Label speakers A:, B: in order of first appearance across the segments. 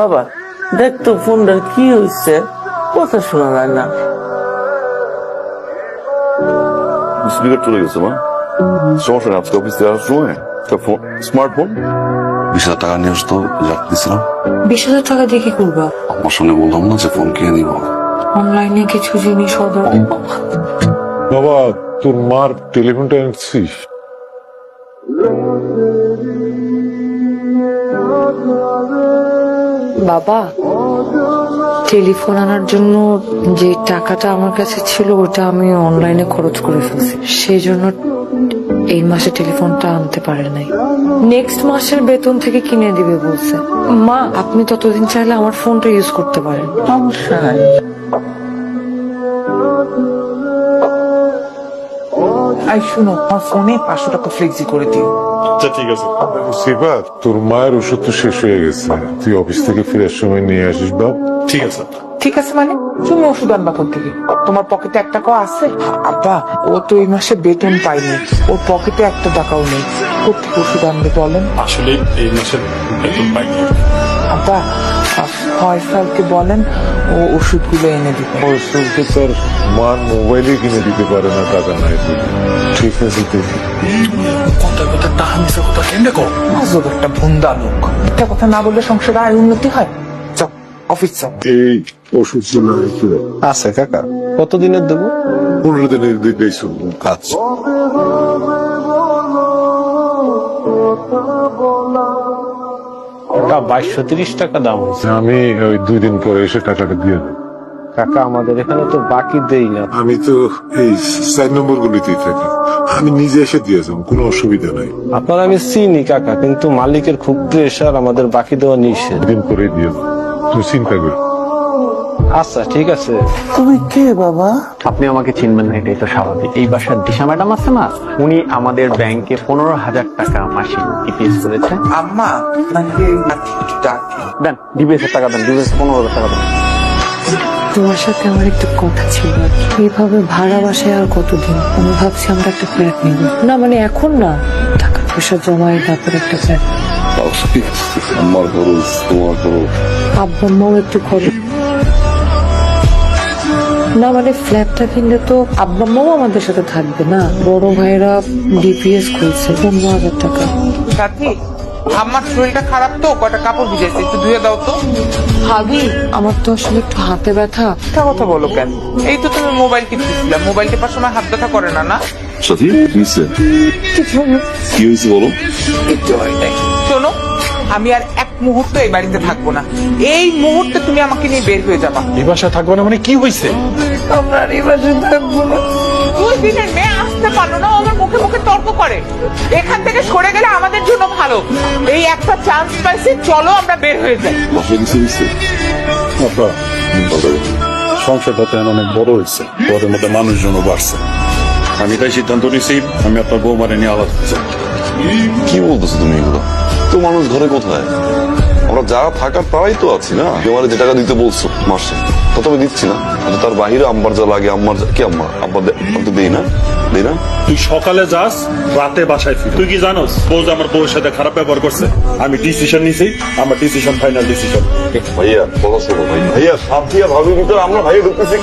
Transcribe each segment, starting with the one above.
A: বাবা দেখ তো ফোনটার কি হয়েছে, কথা শোনা যায় না।
B: স্পিকার চলে গেছে মা, সমস্যা নেই। আজকে অফিস থেকে আসার সময় একটা স্মার্টফোন 20,000 টাকা নিয়ে আসতো, রাখতেছিলাম।
C: 20,000 টাকা দিয়ে কি করবা?
B: আমার সঙ্গে বললাম না যে ফোন কিনে দিব।
C: অনলাইনে কিছু জিনিস অর্ডার।
D: বাবা তোর মার টেলিফোনটা এনেছিস?
C: বাবা, টেলিফোন আনার জন্য যে টাকাটা আমার কাছে ছিল ওটা আমি অনলাইনে খরচ করে ফেলছি, সেই জন্য এই মাসে টেলিফোনটা আনতে পারে নাই। নেক্সট মাসের বেতন থেকে কিনে দিবে বলছে। মা, আপনি ততদিন চাইলে আমার ফোনটা ইউজ করতে পারেন।
A: সমস্যা নাই।
E: আই শুনো, আমার ফোনে 500 টাকা ফ্লেক্সি করে দিও।
D: আচ্ছা ঠিক আছে। সেবা, তোর মায়ের ওষুধ তো শেষ হয়ে গেছে, তুই অফিস থেকে ফেরার সময় নিয়ে আসিস বাপ।
F: ঠিক আছে।
E: ঠিক আছে মানে তুমি ওষুধ আনবা কোথা থেকে? তোমার পকেটে 1 টাকাও আছে? আব্বা, ও তো এই মাসে বেতন পায়নি, ওর পকেটে 1 টাকাও নেই, কোথেকে ওষুধ আনবে বলেন?
F: আসলে এই মাসের বেতন পাইনি।
E: আব্বা, ফয়সালকে বলেন ও ওষুধগুলো এনে দিতে।
D: ফয়সলকে তোর মার মোবাইলে কিনে দিতে পারে না, টাকা নাই বলে। ঠিক আছে দেখি।
F: কথা কথা টাকা মিশা কথা কেন কো?
E: আজব একটা ভুন্দা লোক, একটা কথা না বললে সংসারে আয় উন্নতি হয়। যাও অফিস যাও।
D: এই ওষুধ ছিল একটু
G: আছে কাকা, কতদিনের দেবো?
D: 15 দিনের দিকেই শুনবো কাজ।
G: কাকা 2230 টাকা দাম হয়েছে।
D: আমি ওই 2 দিন পরে এসে টাকাটা দিয়ে দেবো।
G: কাকা আমাদের এখানে তো বাকি দেই না।
D: আমি তো এই 4 নম্বর গুলিতেই থাকি, আমি নিজে এসে দিয়ে যাবো, কোনো অসুবিধা নাই।
G: আপনার আমি চিনি কাকা, কিন্তু মালিকের খুব প্রেশার, আমাদের বাকি দেওয়া নিষেধ।
D: দিন করে দিয়ে দেবো, তুমি চিন্তা করো।
G: আচ্ছা ঠিক আছে।
A: তুমি কে বাবা?
H: আপনি আমাকে চিনবেন না, এটাই তো স্বাভাবিক। এই বাসার দিশা ম্যাডাম আছে না, উনি আমাদের ব্যাংকে 15,000 টাকা মাসিক ইপিএস করেছে।
E: আম্মা নাকি ডাকে?
H: দেন ডিবিএস এর টাকা দেন, ডিবিএস 15,000 টাকা দেন।
C: তোমার সাথে আমার একটা কথা ছিল আর কি। এইভাবে ভাড়া বাসায় আর কতদিন? আমি ভাবছি আমরা একটা ফ্ল্যাট নিব। না মানে এখন না, টাকা পয়সা জমায় তারপর একটা ফ্ল্যাট।
B: আমার খরচ, তোমার খরচ।
C: আব্বা আম্মাও একটু খরচ। না মানে ফ্ল্যাটটা কিনলে তো আব্বা আম্মাও আমাদের সাথে থাকবে না। বড় ভাইরা ডিপিএস খুলছে 15,000 টাকা।
E: সাথী, আমার শরীরটা খারাপ তো, কয়টা কাপড় ভিজেছে, একটু ধুয়ে দাও তো।
C: ভাবি, আমার তো আসলে একটু হাতে ব্যথা।
E: মিথ্যা কথা বলো কেন? এই তো তুমি মোবাইল টিপতেছিলা, মোবাইল টিপার সময় হাত ব্যথা করে না? না
B: সাথী কি হয়েছে? কি হয়েছে বলো?
E: কিচ্ছু হয় নাই। শোনো, আমি আর 1 মুহূর্ত এই বাড়িতে থাকবো না। এই মুহূর্তে তুমি আমাকে নিয়ে বের হয়ে যাবা।
F: এই বাসায় থাকবো না মানে কি হয়েছে?
E: আমরা আর এই বাসায় থাকবো না। 2 দিনের মেয়ে আসতে পারলো না, ও আমার মুখে মুখে তর্ক করে। এখান থেকে সরে গেলে আমাদের জন্য ভালো। এই একটা চান্স পাইছি, চলো আমরা বের হয়ে যাই।
B: বাসায় কিছু হয়েছে?
F: আব্বা, সংসারটা তো এখন অনেক বড় হয়েছে, ওদের মধ্যে মানুষজনও বাড়ছে। আমি তাই সিদ্ধান্ত নিয়েছি আমি আপনার বৌমারে নিয়ে আলাদা হতে চাই।
B: কি বলতেছো তুমি এগুলো? তো মানুষ ঘরে কোথায়? আমরা যা থাকার তারাই তো আছি না। তোমার যে টাকা দিতে বলছো মাসে, তা তো আমি দিচ্ছি না। কিন্তু তার বাহিরে আম্মার যা লাগে, আম্মার কি আম্মা আব্বা তো দেই না, দেই না।
F: তুই সকালে যাস, রাতে বাসায় ফির। তুই কি জানোস বউ যে আমার বউয়ের সাথে খারাপ ব্যবহার করছে? আমি ডিসিশন নিয়েছি, আমার ডিসিশন ফাইনাল ডিসিশন।
B: ভাইয়া কথা শোনো ভাই, ভাইয়া সাথী আর ভাবির ভিতরে আমরা ভাইয়া ঢুকতেছি।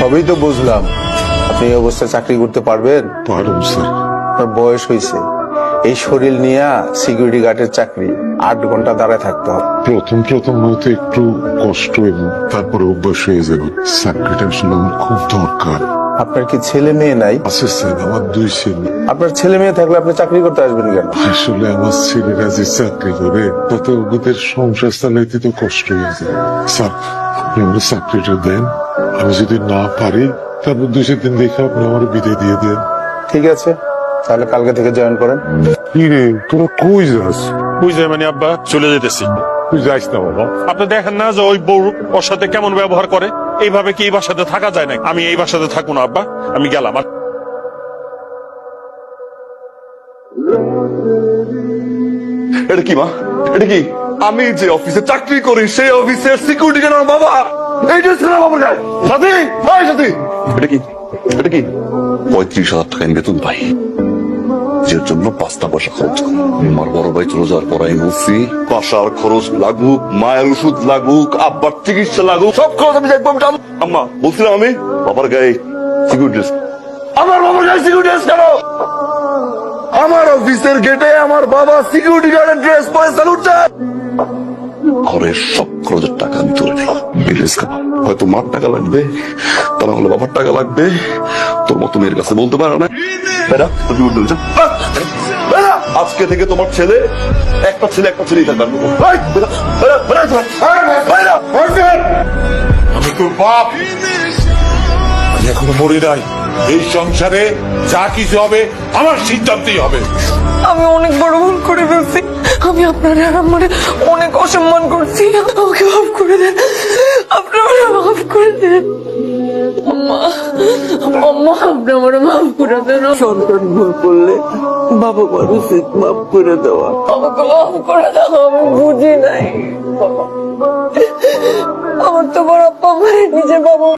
G: সবই তো বুঝলাম, আপনি এই অবস্থায় চাকরি করতে পারবেন?
D: পারুম স্যার।
G: আপনার বয়স হয়েছে, এই শরীর নিয়ে সিকিউরিটি গার্ডের চাকরি 8 ঘন্টা দাঁড়ায় থাকতে হবে।
D: প্রথম হয়তো একটু কষ্ট, এবং তারপরে অভ্যাস হয়ে যাবে। চাকরিটা আসলে আমার খুব দরকার।
G: আপনার কি ছেলে মেয়ে নাই?
D: আছে স্যার, আমার 2 ছেলে।
G: আপনার ছেলে মেয়ে থাকলে আপনি চাকরি করতে আসবেন কেন?
D: আসলে আমার ছেলেরা যে চাকরি করে তাতে ওদের সংসার চালাইতে তো কষ্ট হয়ে যায়। স্যার আপনি আমার চাকরিটা দেন, আমি যদি না পারি তারপর 2 দিন দেখে আপনি আমার বিদায় দিয়ে দেন।
G: ঠিক আছে, তাহলে কালকে থেকে জয়েন করেন।
D: কি রে, তোরা কই যাস?
F: বুঝলে মানে আব্বা, চলে যেতেছি।
D: তুই যাইস না বাবা।
F: আপনি দেখেন না যে ওই বউ ওর সাথে কেমন ব্যবহার করে? এইভাবে কি এই বাসাতে থাকা যায় না? আমি এই বাসাতে থাকবো না আব্বা, আমি গেলাম।
B: এটা কি মা? এটা কি? আমি যে অফিসে চাকরি করি সেই অফিসের সিকিউরিটি গার্ড আমার বাবা। এই ড্রেস কেন বাবার গায়ে? সাথী, ভাই সাথী, এটা কি? এটা কি? 35,000 টাকা আমি বেতন পাই, যে জন্য 5টা পয়সা খরচ করি। আমার বড় ভাই চলে যাওয়ার পর আমি বলছি বাসার খরচ লাগুক, মায়ের ওষুধ লাগুক, আব্বার চিকিৎসা লাগুক, সব খরচ আমি দেখবো। আম্মা বলছিলাম আমি বাবার গায়ে সিকিউরিটি ড্রেস। আমার বাবার গায়ে সিকিউরিটি ড্রেস কেন? আমার অফিসের গেটে আমার বাবা সিকিউরিটি গার্ডের ড্রেস পরে স্যালুট দেয়। ঘরের সব খরচের টাকা আমি তুলে নেই। এই ড্রেস খাবো, হয়তো মার টাকা লাগবে, তা না হলে বাবার টাকা লাগবে। তোর মতো মেয়ের কাছে বলতে পারো না। বেড়া, তুই উঠে যা। বেড়া, আজকে থেকে তোমার ছেলে একটা ছেলেই থাকবে। এই, বেড়া, বেড়া, বেড়া, বেড়া, বেড়া।
D: আমি তোর বাপ, আমি এখনো মরি নাই। এই সংসারে যা কিছু হবে আমার সিদ্ধান্তই হবে।
C: আমি অনেক বড় ভুল করে ফেলছি। আমি আপনার আর আমার অনেক অসম্মান করছি। আমাকে মাফ করে দেন, আপনারা মাফ করে দেন। আম্মা, আম্মা, আপনি আমার মাফ করে দেন।
A: সন্তান ভুল করলে বাবা মার উচিত মাফ করে দেওয়া।
C: আমাকে মাফ করে দাও, আমি বুঝি নাই। আমার তো বড় আপ্পা আমার নিজের বাবা